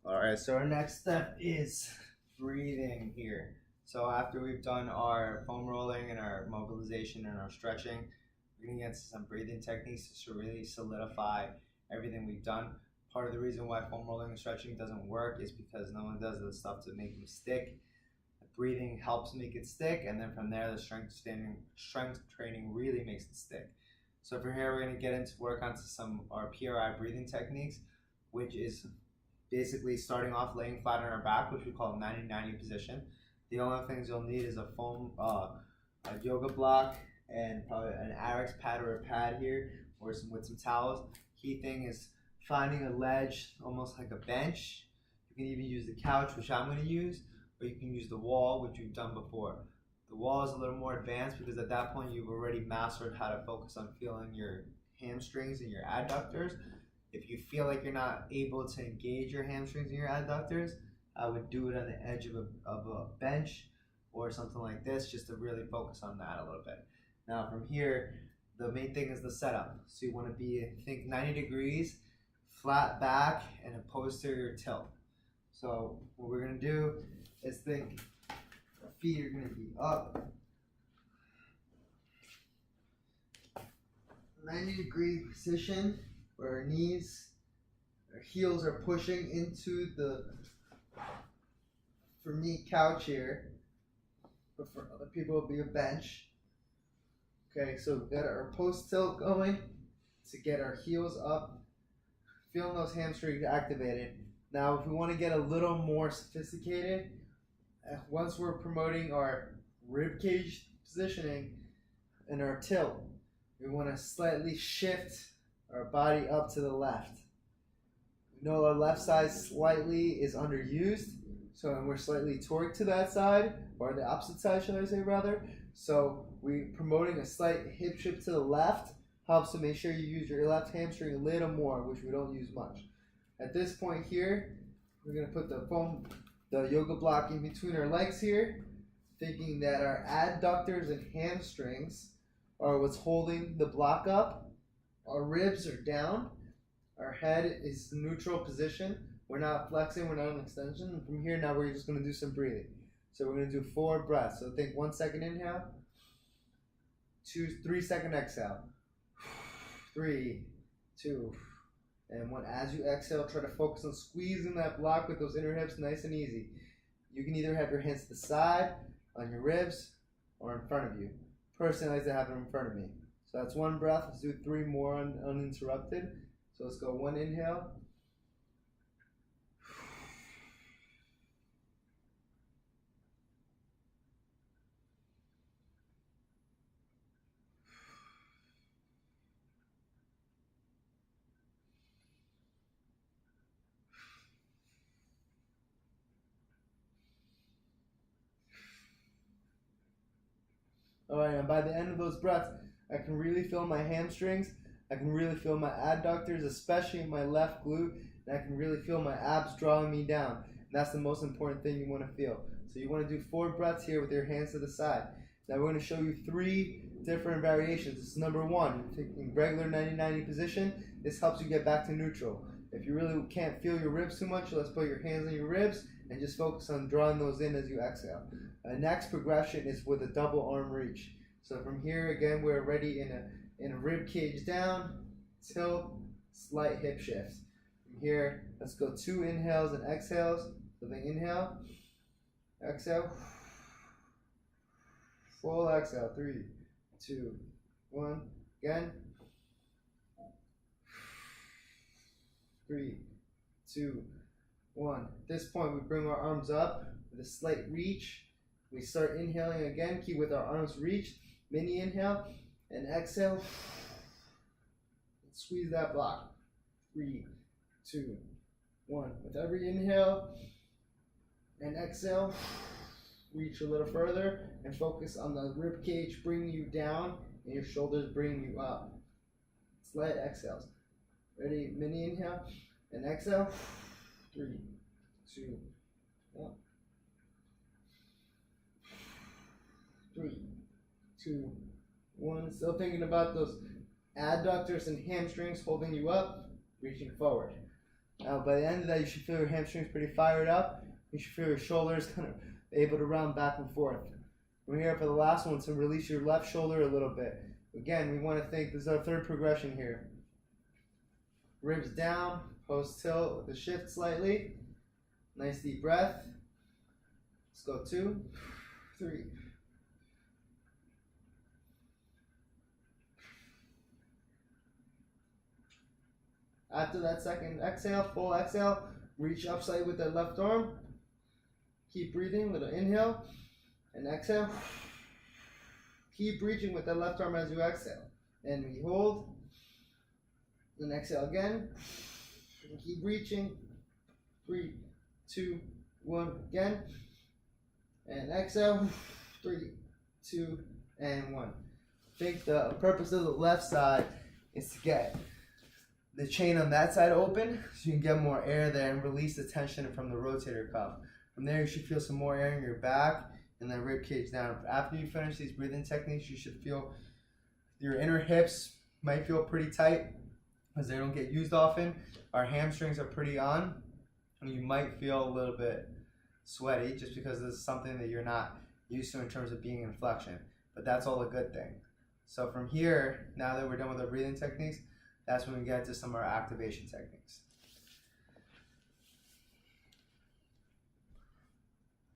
Alright, so our next step is breathing here. So after we've done our foam rolling and our mobilization and our stretching, we're going to get some breathing techniques to really solidify everything we've done. Part of the reason why foam rolling and stretching doesn't work is because no one does the stuff to make them stick. The breathing helps make it stick, and then from there the strength training really makes it stick. So for here we're going to get into work onto some our PRI breathing techniques, which is basically starting off laying flat on our back, which we call 90-90 position. The only things you'll need is a foam, a yoga block, and probably an RX pad or a pad here, or with some towels. Key thing is finding a ledge, almost like a bench. You can even use the couch, which I'm going to use, or you can use the wall, which we've done before. The wall is a little more advanced because at that point you've already mastered how to focus on feeling your hamstrings and your adductors. If you feel like you're not able to engage your hamstrings and your adductors, I would do it on the edge of a bench or something like this, just to really focus on that a little bit. Now from here, the main thing is the setup. So you want to be, think 90 degrees, flat back, and a posterior tilt. So what we're going to do is think our feet are going to be up, 90-degree position, where our knees, our heels are pushing into the, for me, couch here, but for other people it'll be a bench. Okay, so we've got our post tilt going to get our heels up, feeling those hamstrings activated. Now if we want to get a little more sophisticated, once we're promoting our rib cage positioning and our tilt, we want to slightly shift our body up to the left. We know our left side slightly is underused, so we're slightly torqued to that side, or the opposite side, should I say rather. So we promoting a slight hip shift to the left helps to make sure you use your left hamstring a little more, which we don't use much. At this point here, we're going to put the yoga block in between our legs here, thinking that our adductors and hamstrings are what's holding the block up. Our ribs are down, our head is the neutral position, we're not flexing, we're not in extension, and from here now we're just going to do some breathing. So we're going to do 4 breaths, so think 1 second inhale, 3 second exhale, 3, 2, and 1. As you exhale, try to focus on squeezing that block with those inner hips nice and easy. You can either have your hands to the side, on your ribs, or in front of you. Personally, I like to have them in front of me. So that's 1 breath. Let's do 3 more uninterrupted. So let's go 1 inhale. Alright, and by the end of those breaths, I can really feel my hamstrings, I can really feel my adductors, especially in my left glute, and I can really feel my abs drawing me down. And that's the most important thing you want to feel. So you want to do 4 breaths here with your hands to the side. Now we're going to show you 3 different variations. This is number 1, taking regular 90-90 position. This helps you get back to neutral. If you really can't feel your ribs too much, let's put your hands on your ribs and just focus on drawing those in as you exhale. Next progression is with a double arm reach. So from here again, we're already in a rib cage down, tilt, slight hip shift. From here, let's go 2 inhales and exhales. So then inhale, exhale, full exhale, 3, 2, 1, again. 3, 2, 1. At this point, we bring our arms up with a slight reach. We start inhaling again, keep with our arms reached. Mini inhale and exhale. Squeeze that block. 3, 2, 1. With every inhale and exhale, reach a little further and focus on the rib cage bringing you down and your shoulders bringing you up. Slight exhales. Ready? Mini inhale and exhale. 3, 2, 1. 3, 2, 1. Still thinking about those adductors and hamstrings holding you up, reaching forward. Now, by the end of that, you should feel your hamstrings pretty fired up. You should feel your shoulders kind of able to round back and forth. We're here for the last one, so release your left shoulder a little bit. Again, we want to think this is our third progression here. Ribs down, post tilt with the shift slightly. Nice deep breath. Let's go 2, 3. After that second exhale, full exhale, reach up slightly with that left arm. Keep breathing, little inhale and exhale. Keep reaching with that left arm as you exhale. And we hold. Then exhale again. And keep reaching. 3, 2, 1 again. And exhale. 3, 2, and 1. I think the purpose of the left side is to get the chain on that side open so you can get more air there and release the tension from the rotator cuff. From there, you should feel some more air in your back and then rib cage down. After you finish these breathing techniques, you should feel your inner hips might feel pretty tight because they don't get used often. Our hamstrings are pretty on, and you might feel a little bit sweaty just because this is something that you're not used to in terms of being in flexion. But that's all a good thing. So from here, now that we're done with our breathing techniques, that's when we get to some of our activation techniques.